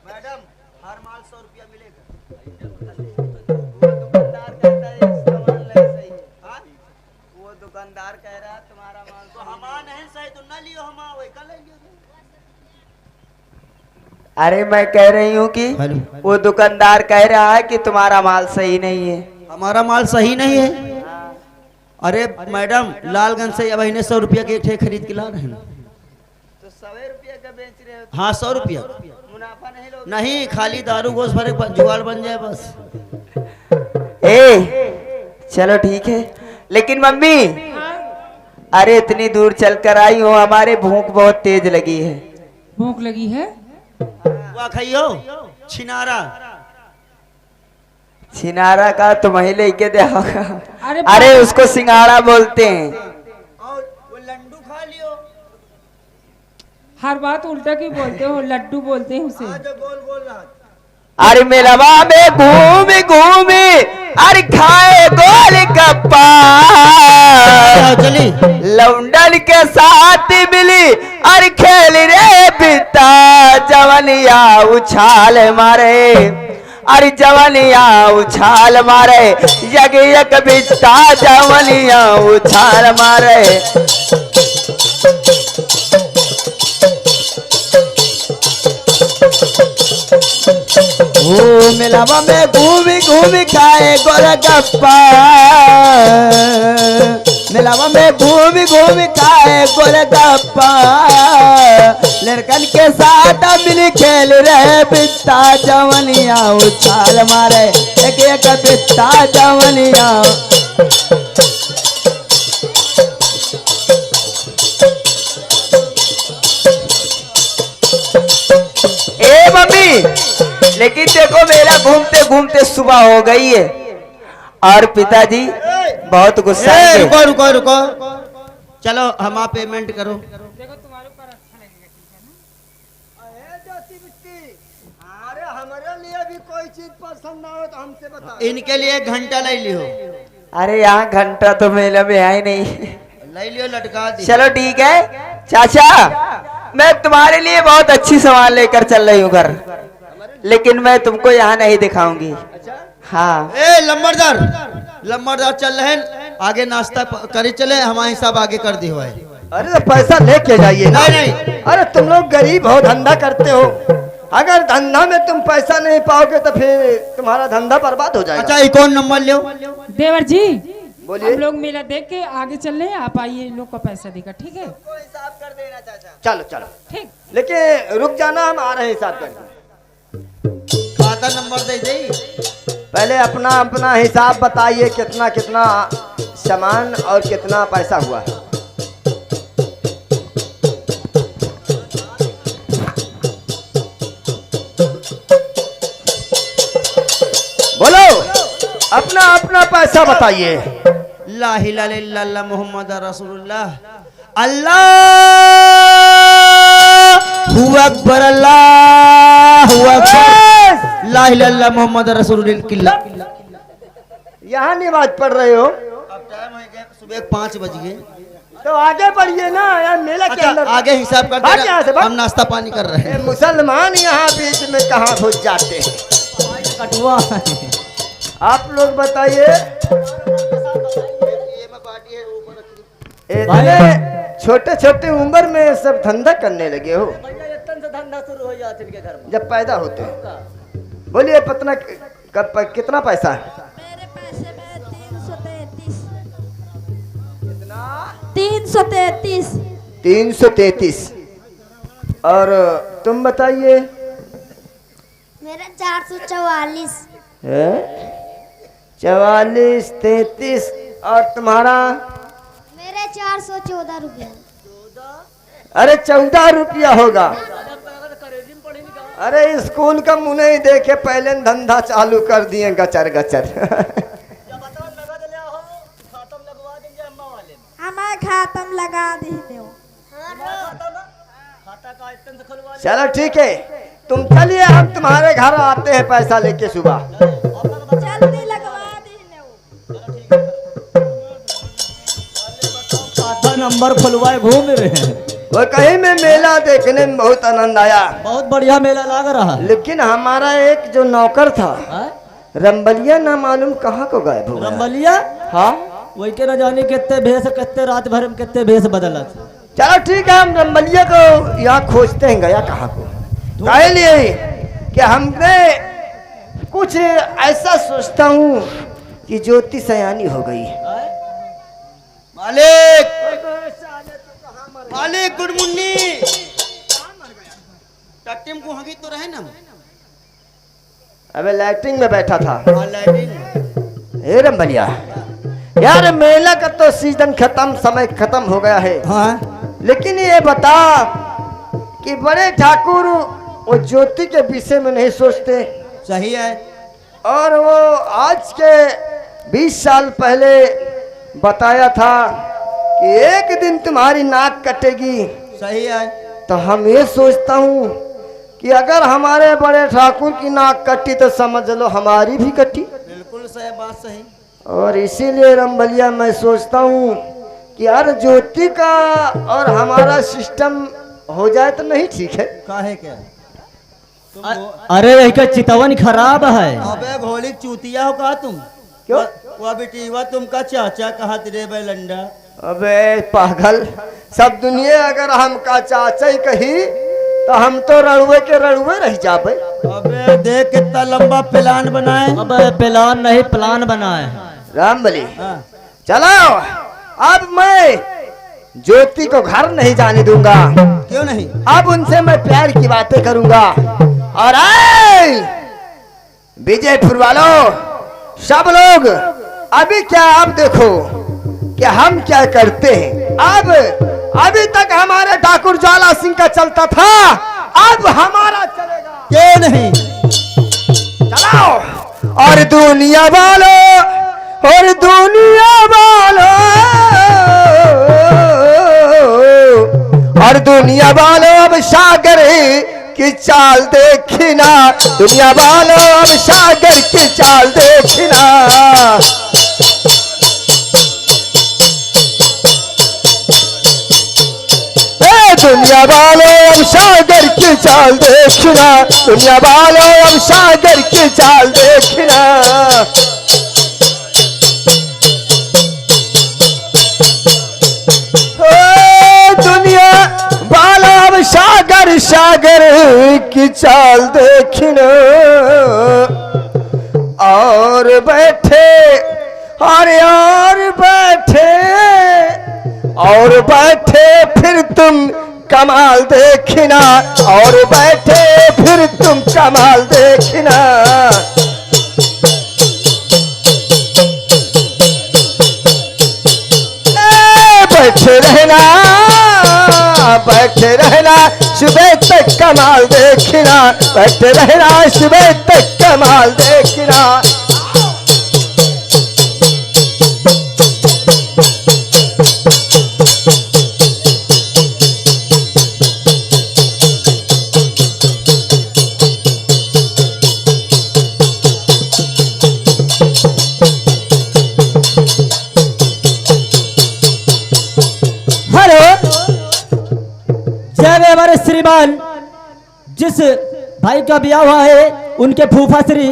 मैडम हर माल 100 रुपया मिलेगा। दुकानदार कहता है सामान नहीं सही है। हाँ? वो दुकानदार कह रहा है तुम्हारा माल तो हमारा नहीं सही तो ना लियो, हम वही कर लेंगे। अरे मैं कह रही हूँ कि वो दुकानदार कह रहा है कि तुम्हारा माल सही नहीं है। हमारा माल सही नहीं है? अरे मैडम लालगंज से अब 100 रुपया के एक ठे खरीद के ला रहे हैं। तो 100 रुपया का बेच रहे हो? हाँ 100 रुपया। मुनाफा नहीं लोगे? नहीं, खाली दारू गोश्त भरे जुगाड़ बन जाए बस। ए चलो ठीक है, लेकिन मम्मी अरे इतनी दूर चल कर आई हो, हमारे भूख बहुत तेज लगी है। भूख लगी है? वाह खाइयो छिनारा। छिनारा का तुम ही लेके दे होगा। अरे अरे उसको सिंगाड़ा बोलते हैं। और वो लड्डू खा लियो। हर बात उल्टा क्यों बोलते हो? लड्डू बोलते हैं उसे। जो गोल गोल रहा। अरे मेलवा में घूम घूम अरे खाए गोल गप्पा, चली लौंडन के साथ मिली अरे खेल रे बिता, जवनिया उछाल मारे अरे जवनिया उछाल मारे, यग यग बिता जवनिया उछाल मारे। ओ मिलावा में घूमी घूमी खाए गोलगप्पा, मिलावा में घूमी घूमी खाए गोलगप्पा, लड़कन के साथ मिली खेल रहे बित्ता, जवनिया उछाल मारे एक एक बित्ता जवनिया। ए मम्मी, लेकिन देखो मेरा घूमते घूमते सुबह हो गई है और पिताजी बहुत गुस्सा है। रुको रुको रुको, चलो हम आप पेमेंट करो। देखो तुम्हारे ऊपर अच्छा लगेगा, ठीक है ना? अरे हमारे लिए भी कोई चीज पसंद ना हो तो हमसे बता। इनके लिए 1 घंटा ले लियो। अरे यहाँ घंटा तो मेले में है नहीं। ले लियो, लटका दी। चलो ठीक है चाचा, मैं तुम्हारे लिए बहुत अच्छी सामान लेकर चल रही हूँ घर, लेकिन मैं तुमको यहाँ नहीं दिखाऊंगी। हाँ ए लंबरदार, लंबरदार चल रहे हैं आगे, नाश्ता करे चले, हमारा हिसाब आगे कर दी हुआ है। अरे तो पैसा लेके जाइए ना। नहीं नहीं, अरे तुम लोग गरीब हो, धंधा करते हो, अगर धंधा में तुम पैसा नहीं पाओगे तो फिर तुम्हारा धंधा बर्बाद हो जाएगा। अच्छा ये कौन नंबर लियो? देवर जी बोलिए। हम लोग मेला देख के आगे चल रहे हैं, आप आइए, इन लोग का पैसा देगा, ठीक है? हिसाब कर देना चाचा। चलो चलो, ठीक। लेकिन रुक जाना, हम आ रहे हैं हिसाब करके। खाता नंबर दे दे। पहले अपना अपना हिसाब बताइए, कितना कितना सामान और कितना पैसा हुआ? बोलो, अपना अपना पैसा बताइए। ला इलाहा इल्लल्लाह मोहम्मद रसूलुल्लाह। अल्लाह अकबर, अल्लाह अकबर, ला इलाहा इल्लल्लाह मोहम्मद रसूलुल्लाह। यहाँ नमाज पढ़ रहे हो? अब टाइम हो गया, सुबह 5 बज गए। तो आगे बढ़िए ना यार, मेला के अच्छा, अंदर आगे हिसाब कर भाग यहाँ से, देगा, भाग। हम नाश्ता पानी कर रहे हैं। मुसलमान यहाँ बीच में कहाँ घुस जाते हैं? कटुआ आप लोग बताइए। भाई। इतने छोटे छोटे उम्र में सब धंधा करने लगे हो? धंधा शुरू हो जाते इनके घर में। जब पैदा होते हैं। बोलिए पतना कितना पैसा है? मेरे पैसे में 333। कितना? 333। 333। और तुम बताइए। मेरा 444। 44, 33। और तुम्हारा? मेरे 414 रुपया। अरे 14 रुपया होगा। अरे स्कूल का मुंह नहीं देखे पहले धंधा चालू कर दिए गचर गचर। हमारे खातम लगा दी। चलो ठीक है, तुम चलिए, हम तुम्हारे घर आते हैं पैसा लेके सुबह। जल्दी लगवा दी। खाता नंबर खुलवाए घूम रहे हैं। वो कहीं में मेला देखने में बहुत आनंद आया, बहुत बढ़िया मेला लग रहा है। लेकिन हमारा एक जो नौकर था रंबलिया ना मालूम कहाँ को गायब हो गया। रंबलिया? हाँ, वही के न जाने कितने भेष, कितने रात भर में कितने भेष बदलत। चलो ठीक है, हम रंबलिया को यहाँ खोजते हैं, गया कहाँ को। कहे लिए कि हमने कुछ ऐसा सोचता हूँ कि ज्योति सयानी हो गई। मालिक, मालिक गुड मुन्नी। टट्टीम को हगी तो रहे ना। अबे लैट्रिन में बैठा था। हाँ, लैट्रिन। हे रंबलिया, यार मेला का तो सीजन खत्म, समय खत्म हो गया है। हाँ, लेकिन ये बता कि बड़े ठाकुर वो ज्योति के विषय में नहीं सोचते। सही है। और वो आज के 20 साल पहले बताया था कि एक दिन तुम्हारी नाक कटेगी। सही है। तो हम ये सोचता हूँ कि अगर हमारे बड़े ठाकुर की नाक कटी तो समझ लो हमारी भी कटी। बिल्कुल सही बात, सही। और इसीलिए रंबलिया मैं सोचता हूँ कि यार ज्योति का और हमारा सिस्टम हो जाए तो नहीं ठीक है। काहे क्या? अरे इसका चितवन खराब है। अबे भोली चूतिया हो का तुम? क्यों? वो बेटी वो तुमका चाचा कहा तेरे बेलंडा। अबे पागल, सब दुनिया अगर हमका चाचा ही कही तो हम तो रड़ुए के रड़ुए रह जाबे। अबे देख कितना लंबा प्लान बनाए। अब प्लान नहीं, प्लान बनाए। रामबली, हाँ। चलो अब मैं ज्योति को घर नहीं जाने दूंगा। क्यों नहीं? अब उनसे मैं प्यार की बातें करूंगा। और विजयपुर वालों, सब लोग अभी क्या, अब देखो कि हम क्या करते हैं। अब अभी तक हमारे ठाकुर ज्वाला सिंह का चलता था, अब हमारा चलेगा। क्यों नहीं? चलाओ। और दुनिया वालों, और दुनिया वालों, और दुनिया वालों अब सागर की चाल देखना। दुनिया वालों अब सागर की चाल देखना। दुनिया वालों अब सागर की चाल देखना। दुनिया वालों अब सागर की चाल देखना। दुनिया वालों अब सागर सागर की चाल देखना। और बैठे, अरे और बैठे, और बैठे फिर तुम कमाल देखना। और बैठे फिर तुम कमाल देखना। बैठे रहना सुबह तक कमाल देखना, बैठे रहना सुबह तक कमाल देखना। जब हमारे श्रीमान जिस भाई का ब्याह हुआ है उनके फूफा श्री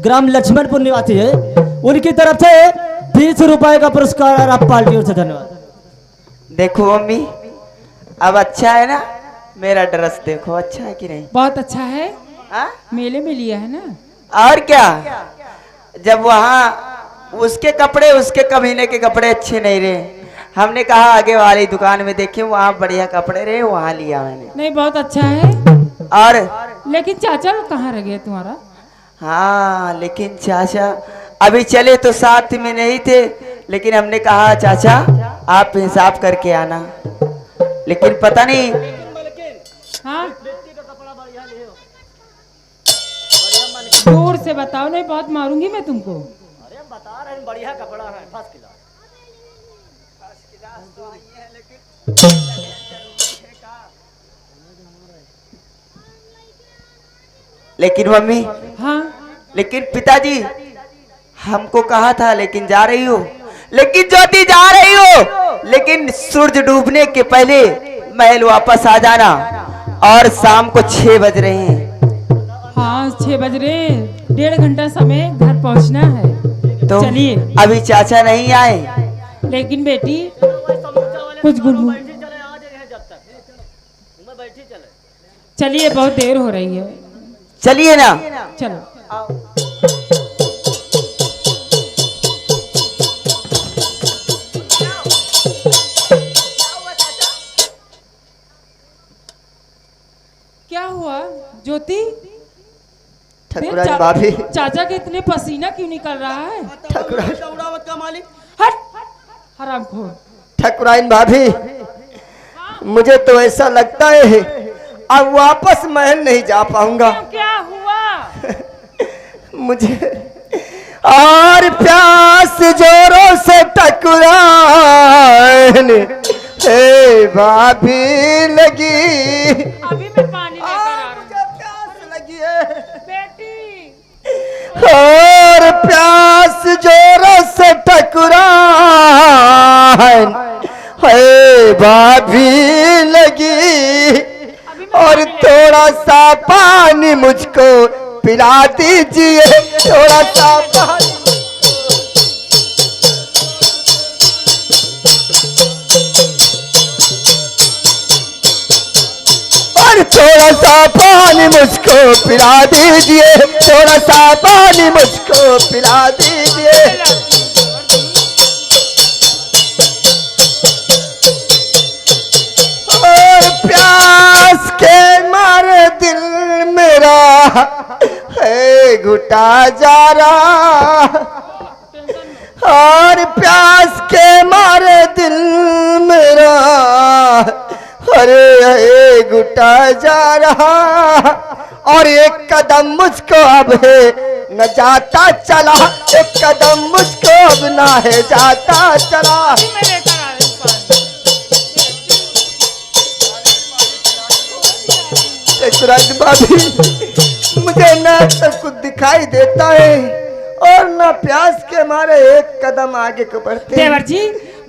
ग्राम लक्ष्मणपुर निवासी है, उनकी तरफ से 20 रुपए का पुरस्कार और आप पार्टी ओर से धन्यवाद। देखो मम्मी, अब अच्छा है ना? मेरा ड्रेस देखो अच्छा है कि नहीं? बहुत अच्छा है। हाँ? मेले में लिया है ना? और क्या, जब वहाँ उसके कपड़े, उसके कमीने के कपड़े अच्छे नहीं रहे, हमने कहा आगे वाली दुकान में देखे वहाँ बढ़िया कपड़े रहे, वहाँ लिया मैंने। नहीं बहुत अच्छा है। और लेकिन चाचा लोग कहाँ रह गए तुम्हारा? हाँ, लेकिन चाचा अभी चले तो साथ में नहीं थे, लेकिन हमने कहा चाचा आप हिसाब करके आना, लेकिन पता नहीं। हाँ दूर से बताओ, नहीं बहुत मारूंगी मैं तुमको। अरे बता रहे हैं बढ़िया कपड़ा है, फर्स्ट क्लास। लेकिन मम्मी, हाँ लेकिन पिताजी हमको कहा था लेकिन जा रही हो, लेकिन ज्योति जा रही हो, लेकिन सूरज डूबने के पहले महल वापस आ जाना, और शाम को 6 बज रहे हैं। हाँ 6 बज रहे, 1.5 घंटा समय घर पहुंचना है। तो चलिए। अभी चाचा नहीं आए। लेकिन बेटी कुछ गुनगुन, चलिए बहुत देर हो रही है। चलिए ना। चलो। क्या हुआ ज्योति? ठकुराइन भाभी, चाचा के इतने पसीना क्यों निकल रहा है? का मालिक हट हरामखोर। ठकुराइन भाभी, मुझे तो ऐसा लगता है अब वापस महल नहीं जा पाऊंगा। क्या हुआ? मुझे और प्यास जोरों से ठकुराइन हे भाभी लगी। अभी मैं पानी लेकर आ रही हूँ। प्यास लगी है बेटी। और प्यास जोरों से ठकुराइन हे भाभी लगी, और थोड़ा सा पानी मुझको पिला दीजिए, थोड़ा सा पानी। और थोड़ा सा पानी मुझको पिला दीजिए, थोड़ा सा पानी मुझको पिला दीजिए। प्यास के मारे दिल मेरा है घुटा जा रहा, और प्यास के मारे दिल मेरा अरे घुटा जा रहा, और एक कदम मुझको अब है न जाता चला, एक कदम मुझको अब ना है जाता चला। भाभी, मुझे ना सब कुछ दिखाई देता है और ना प्यास के मारे एक कदम आगे को बढ़ते। देवर जी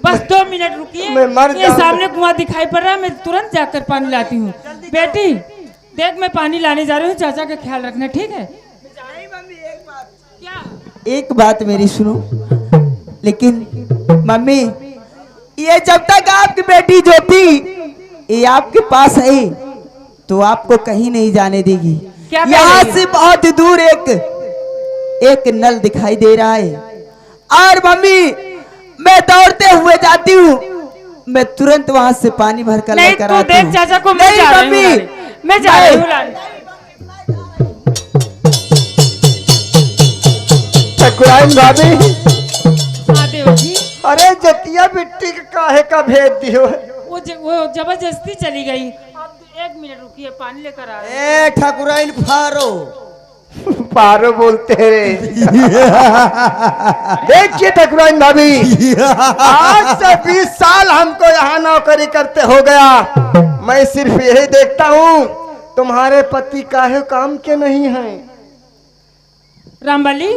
बस 2 मिनट रुकिए, मैं मर ये सामने कुआं दिखाई पड़ रहा है, मैं तुरंत जाकर पानी लाती हूँ। बेटी देख मैं पानी लाने जा रही हूँ, चाचा का ख्याल रखना ठीक है? क्या? एक बात मेरी सुनो, लेकिन मम्मी ये जब तक आपकी बेटी ज्योति ये आपके पास है तो आपको कहीं नहीं जाने देगी। यहाँ से बहुत दूर एक नल दिखाई दे रहा है, और मम्मी मैं दौड़ते हुए जाती हूँ, मैं तुरंत वहाँ से पानी भर कर लेकर आती हूँ। देख चाचा को मैं जा रही हूँ, मैं जा रही हूँ लाने। ठकुराइन भाभी, हाँ देवर जी। अरे जतिया बिट्टी का काहे का भेद दियो? वो जबरदस्ती चली गई। आप 1 मिनट रुकिए, पानी लेकर आ रहे हैं। ए ठकुराइन फारो पारो बोलते रे। देखिए ठकुराइन भाभी, आज से 20 साल हमको यहाँ नौकरी करते हो गया। मैं सिर्फ यही देखता हूँ तुम्हारे पति काहे काम के नहीं हैं। रामबली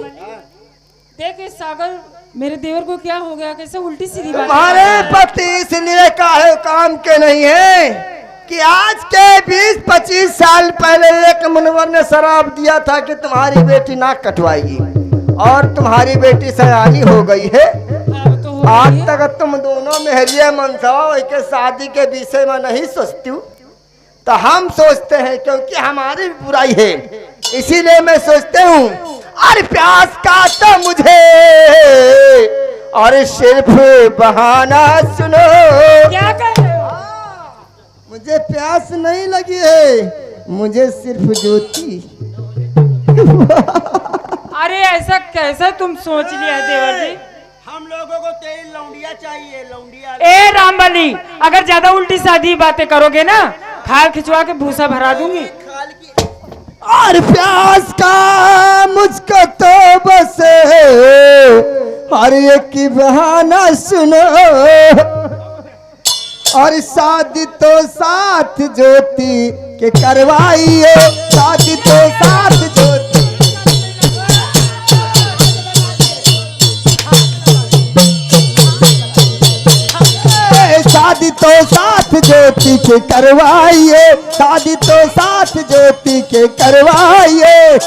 देख इस सागर मेरे देवर को क्या हो गया, कैसे उल्टी सीधी बात तुम्हारे पति इसलिए काहे काम के नहीं है कि आज के 20-25 साल पहले एक मुनवर ने शराब दिया था कि तुम्हारी बेटी नाक कटवाएगी, और तुम्हारी बेटी सयानी हो गई है। अब तो हो आज गई है। तक तुम दोनों मेहरिया मनसाओ के शादी के विषय में नहीं सोचती हूँ, तो हम सोचते हैं क्योंकि हमारी भी बुराई है, इसीलिए मैं सोचते हूँ अरे प्यास का तो मुझे और सिर्फ बहाना सुनो। क्या कर रहे हो? मुझे प्यास नहीं लगी है, मुझे सिर्फ ज्योति। अरे ऐसा कैसा तुम सोच लिया देवर जी? हम लोगों को तेल लौंडिया चाहिए, लौंडिया। ए रामबली, अगर ज्यादा उल्टी सादी बातें करोगे ना, खाल खिंचवा के भूसा भरा दूंगी। और प्यास का मुझको तो बस हर एक की बहाना सुनो, और शादी तो साथ ज्योति के करवाइए, शादी तो साथ ज्योति। शादी तो साथ ज्योति के करवाइए, शादी तो साथ ज्योति के करवाइए।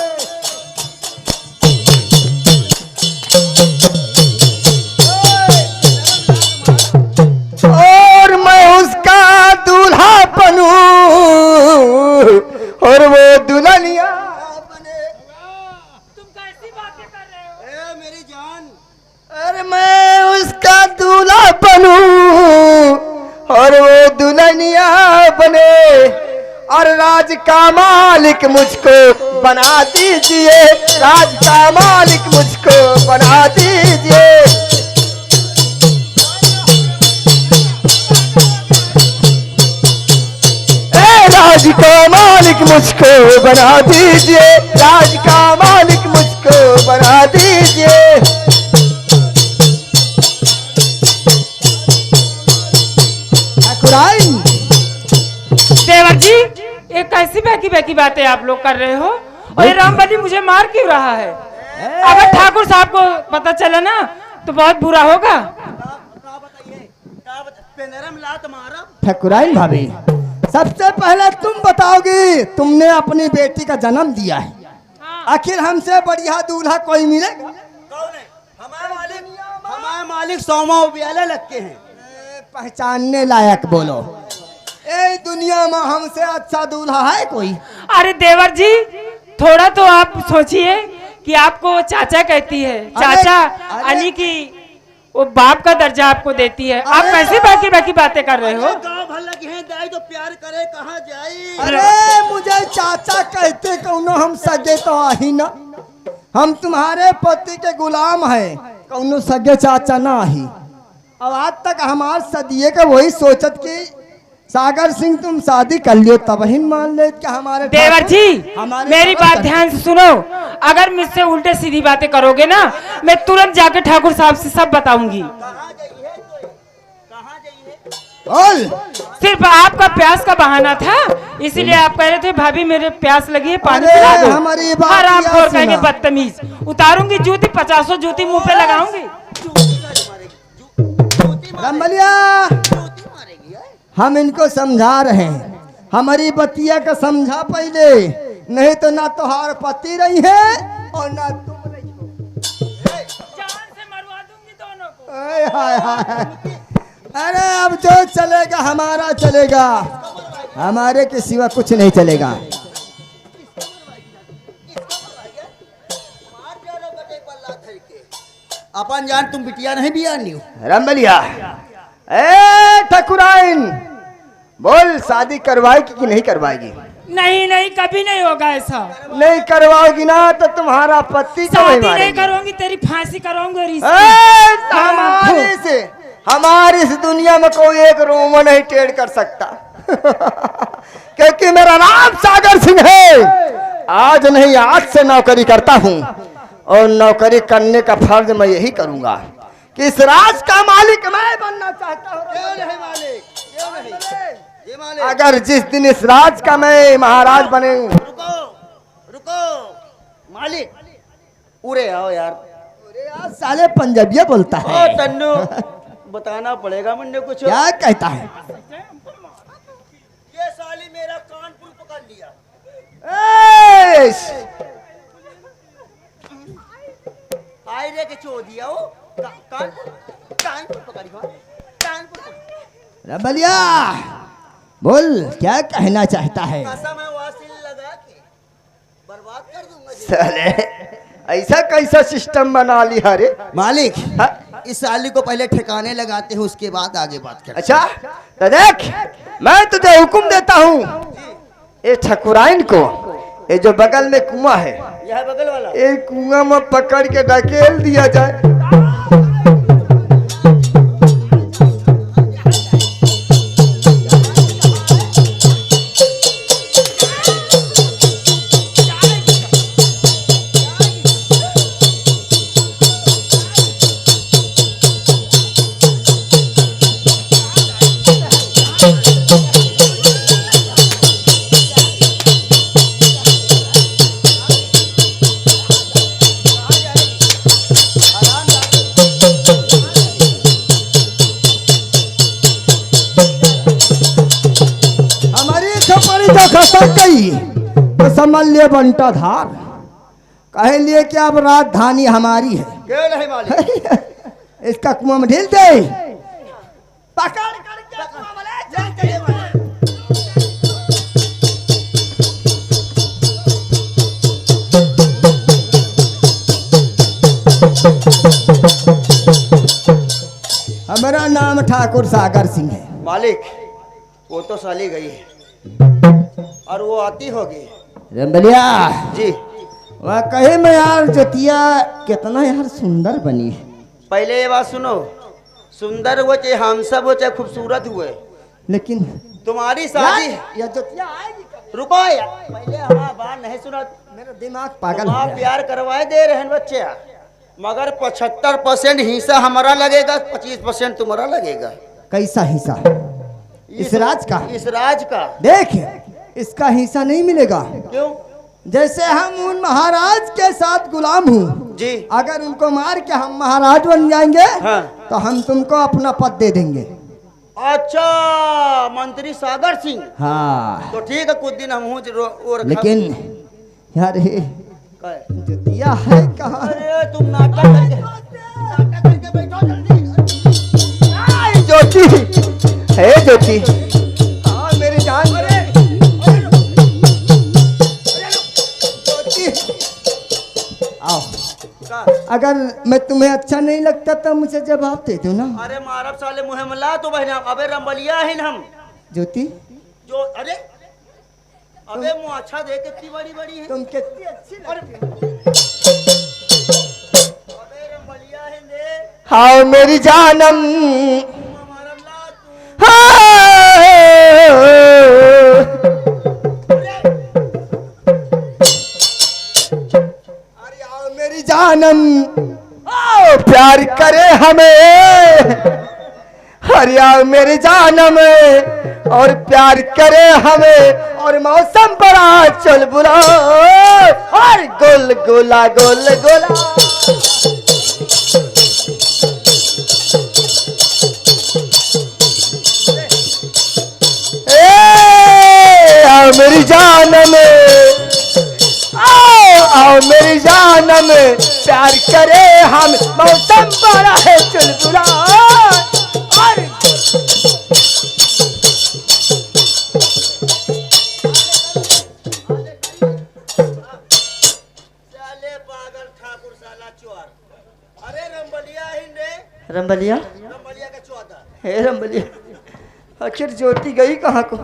और मैं उसका दूल्हा बनूं और वो दुल्हनिया बने। तुम कैसी बातें कर रहे हो? ए मेरी जान, अरे मैं उसका दूल्हा बनूं और वो दुल्हनिया बने, और राज का मालिक मुझको बना दीजिए, राज का मालिक मुझको बना दीजिए। राज का मालिक मुझको बना दीजिए, राज का मालिक मुझको बना दीजिए। ठाकुराइन देवर जी, ये कैसी बहकी बातें आप लोग कर रहे हो? और ये रामबली मुझे मार क्यों रहा है? अगर ठाकुर साहब को पता चला ना तो बहुत बुरा होगा। ठाकुराइन भाभी, सबसे पहले तुम बताओगी, तुमने अपनी बेटी का जन्म दिया है, आखिर हमसे बढ़िया दूल्हा कोई मिलेगा? कौन है? हमारे मालिक सोमा उबियाले लगते हैं। पहचानने लायक बोलो, ए दुनिया में हमसे अच्छा दूल्हा है कोई? अरे देवर जी, थोड़ा तो आप सोचिए कि आपको चाचा कहती है, चाचा यानी कि वो बाप का दर्जा आपको देती है। आप कैसी बाकी बातें कर रहे हो? गाँव भर लगे हैं, दाई तो प्यार करे कहाँ जाए। अरे मुझे चाचा कहते कौनो, हम सगे तो आही ना, हम तुम्हारे पति के गुलाम हैं, कौनो सगे चाचा ना आही। अब आज तक हमार सदिये का वही सोचत कि सागर सिंह तुम शादी कर लियो, तब ही मान ले कि हमारे देवर जी मेरी बात ध्यान से सुनो। अगर मुझसे उल्टे सीधी बातें करोगे ना, मैं तुरंत जाके ठाकुर साहब से सब बताऊंगी। बोल। सिर्फ आपका प्यास का बहाना था, इसीलिए आप कह रहे थे भाभी मेरे प्यास लगी है, पानी अरे, पिला दो। हमारी बात आराम किया खोर कहेंगे सुना। बदतमीज। उतारूंगी जूती, 50 जूती मुंह पे लगाऊंगी। रमबलिया, हम इनको समझा रहे हैं, हमारी बतिया का समझा पहले, नहीं तो ना तुहार पति रही है और ना तुम रही हो। जान से मरवा दूंगी दोनों को। हाय हाय हाय। अरे अब जो चलेगा हमारा चलेगा, हमारे के सिवा कुछ नहीं चलेगा। अपन जान तुम बिटिया नहीं भी आनी हो। रमबलिया, ए ठकुराइन, बोल शादी करवाएगी कि नहीं करवाएगी? नहीं नहीं, कभी नहीं होगा ऐसा। नहीं करवाओगी ना तो तुम्हारा पति को शादी नहीं नहीं मारेंगे। करूंगी, तेरी फांसी कराऊंगी। और इसकी- ए, सामान्य से हमारी इस दुनिया में कोई एक रोम नहीं टेढ़ कर सकता क्योंकि मेरा नाम सागर सिंह है। आज नहीं आज से नौकरी करता हूँ और नौकरी करने का फर्ज मैं यही करूंगा कि इस राज का मालिक मैं बनना चाहता हूँ। क्यों नहीं मालिक, क्यों नहीं? जी मालिक। अगर जिस दिन इस राज का मैं महाराज बने। रुको रुको मालिक, उरे आओ यार। अरे यार साले पंजाबिया बोलता ओ है। तन्नू, बताना पड़ेगा मुझे कुछ। क्या कहता है? ये साली मेरा कानपुर पकड़ लिया। आई रे के चो दिया वो कानपुर पकड़ी हो, कानपुर पकड़ी। रबलिया बोल क्या कहना चाहता है? कसम है वासिल लगा के बर्बाद कर दूंगा। साले ऐसा कैसा सिस्टम बना लिया रे मालिक, हाँ? इस साली को पहले ठिकाने लगाते हैं, उसके बाद आगे बात करते अच्छा तो देख, मैं तुझे हुक्म देता हूँ, ये ठकुराइन को ये जो बगल में कुआं है, हैं। यह बगल वाला ये कुआं में पकड़ के ढकेल दिया जाए। खसक गई तो समझ ले बंटा धार, कहे लिए कि अब राजधानी हमारी है। क्यों नहीं मालिक? इसका कुआं में ढील दे, पकड़ करके कुआं में ले चल। हमारा नाम ठाकुर सागर सिंह है। मालिक, वो तो साली गई है और वो आती होगी। रंबलिया जी, वह कहे मैं यार जोतिया कितना यार सुंदर बनी है। पहले ये बात सुनो, सुंदर हो चाहे हम सब हो चाहे खूबसूरत हुए, लेकिन तुम्हारी शादी या जोतिया आएगी कब? रुको यार, पहले हमारा बात नहीं सुना। मेरा दिमाग पागल तुम हो आप गया। प्यार करवाए दे रहे हैं बच्चे, मगर 75% हिस्सा हमारा लगेगा, 25% तुम्हारा लगेगा। कैसा हिस्सा? इस राज का? इस राज का। देख, इसका हिस्सा नहीं मिलेगा। क्यों? जैसे हम उन महाराज के साथ गुलाम हूँ जी, अगर उनको मार के हम महाराज बन जाएंगे हाँ। तो हम तुमको अपना पद दे देंगे। अच्छा, मंत्री सागर सिंह। हाँ तो ठीक है, कुछ दिन हम हूँ। लेकिन यार ये जोतिया है कहाँ? अरे तुम नाटक करके बैठो जल्दी। आई, ज्योति है, ज्योति हाँ मेरी जान। आओ, अगर मैं तुम्हें अच्छा नहीं लगता तो मुझे जवाब दे दो ना। अरे मारब साले मुँह में ला तो बहना। अबे रंबलिया है ना हम ज्योति, जो। अरे अबे मुँह अच्छा दे, कितनी बड़ी बड़ी है। तुम कितनी अच्छी लगती हो। अबे रंबलिया है दे, हाँ मेरी जानम। मारब ला तू। अरे आओ मेरी जानम, आओ प्यार करे हमें। अरे आओ मेरी जानम और प्यार करे हमें, और मौसम बड़ा चल बुला और गोल गोला गोल गोला। आओ मेरी जानम, आओ मेरी जानम, प्यार करे हम, मौसम बड़ा है चुलबुला। और साले पागल ठाकुर साला चोर। अरे रंबलिया ही दे, रंबलिया, रंबलिया का चौथा। हे रंबलिया, आखिर ज्योति गई कहाँ को?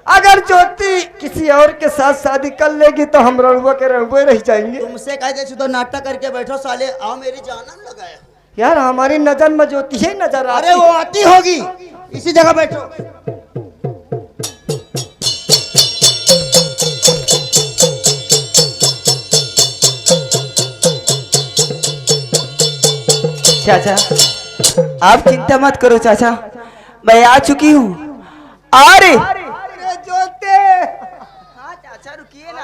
अगर ज्योति किसी और के साथ शादी कर लेगी तो हम रहुआ के रहुए रह जाएंगे। तुमसे कहते तो नाटक करके बैठो साले। आओ मेरी जानम लगाया। यार हमारी नजर में ज्योति ही नजर आ अरे वो आती होगी, इसी जगह बैठो। चाचा आप चिंता मत करो चाचा, मैं आ चुकी हूँ। अरे अरे ज्योति, हाँ चाचा रुकिए ना।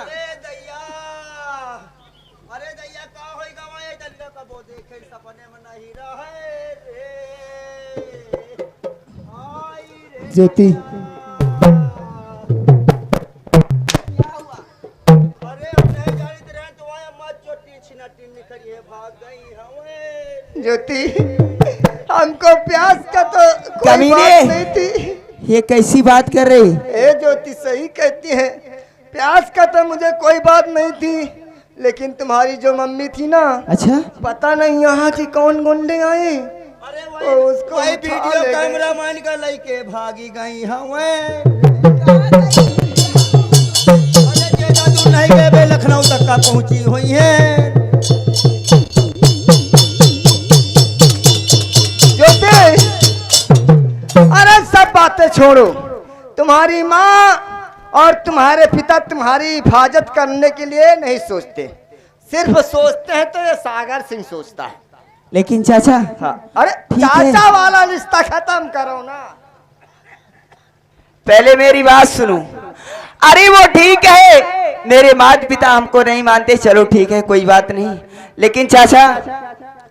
अरे दैया का होई गवाए दल्ले का वो देखे सपने में नहीं रहे रे। आई रे ज्योति क्या हुआ? अरे हम नहीं जानी रहे तो आया मत चोटी छिनाटी निकली है, भाग गई हवे। ज्योति हमको प्यास का तो कोई कमीने। बात नहीं थी। ये कैसी बात कर रही? ए ज्योति सही कहती है, प्यास का तो मुझे कोई बात नहीं थी, लेकिन तुम्हारी जो मम्मी थी ना, अच्छा पता नहीं यहाँ की कौन गुंडे आए, अरे वो उसको वही उठा वीडियो ले गए। कैमरा मान का लेके भागी गई हवे। अरे ज्यादा दूर नहीं गए बे, लखनऊ तक का पहुंची हुई है। ज्योति अरे सब बातें छोड़ो, तुम्हारी माँ और तुम्हारे पिता तुम्हारी हिफाजत करने के लिए नहीं सोचते, सिर्फ सोचते हैं तो ये सागर सिंह सोचता है। लेकिन चाचा हाँ अरे ठीक है। चाचा वाला रिश्ता खत्म करो ना। पहले मेरी बात सुनो। अरे वो ठीक है, मेरे माता पिता हमको नहीं मानते, चलो ठीक है कोई बात नहीं, लेकिन चाचा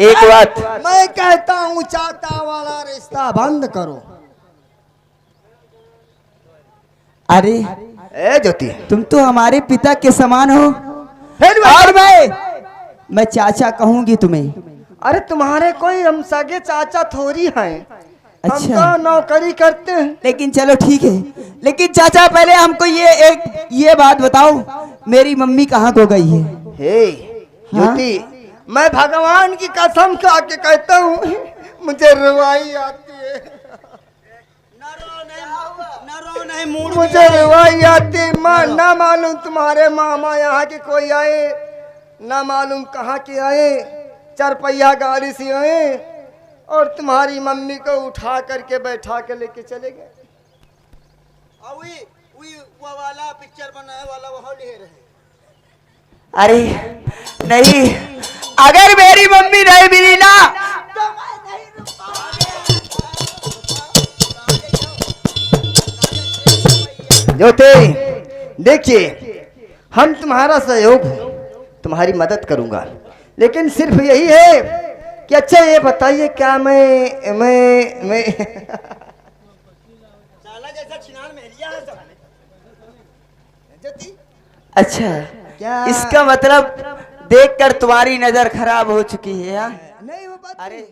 एक बात। मैं कहता हूँ चाचा वाला रिश्ता बंद करो। अरे ए ज्योति तुम तो हमारे पिता के समान हो, फिर और मैं चाचा कहूंगी तुम्हें। अरे तुम्हारे कोई हम सगे चाचा थोड़ी हैं, हम अच्छा। तो नौकरी करते हैं। लेकिन चलो ठीक है, लेकिन चाचा पहले हमको ये बात बताओ, मेरी मम्मी कहाँ को गई है? हे ज्योति मैं भगवान की कसम खा के कहता हूँ, मुझे रुवाई आती है, न रो नहीं मूड मुझे रुवाई आती है। माँ ना मालूम तुम्हारे मामा यहाँ के कोई आए, ना मालूम कहाँ के आए, 4 पहिया गाड़ी से आए और तुम्हारी मम्मी को उठा करके बैठा के लेके चले गए। वो वाला पिक्चर बनाने वाला वो ले रहे। अरे नहीं, अगर मेरी मम्मी नहीं मिली ना तो मैं नहीं रुक ज्योति देखिए, हम तुम्हारा सहयोग तुम्हारी मदद करूंगा, लेकिन सिर्फ यही है कि अच्छा ये बताइए क्या मैं साला जैसा छिनाल मेरिया है साले। ज्योति अच्छा क्या? इसका मतलब देखकर तुम्हारी नजर खराब हो चुकी है। हाँ? नहीं वो बात अरे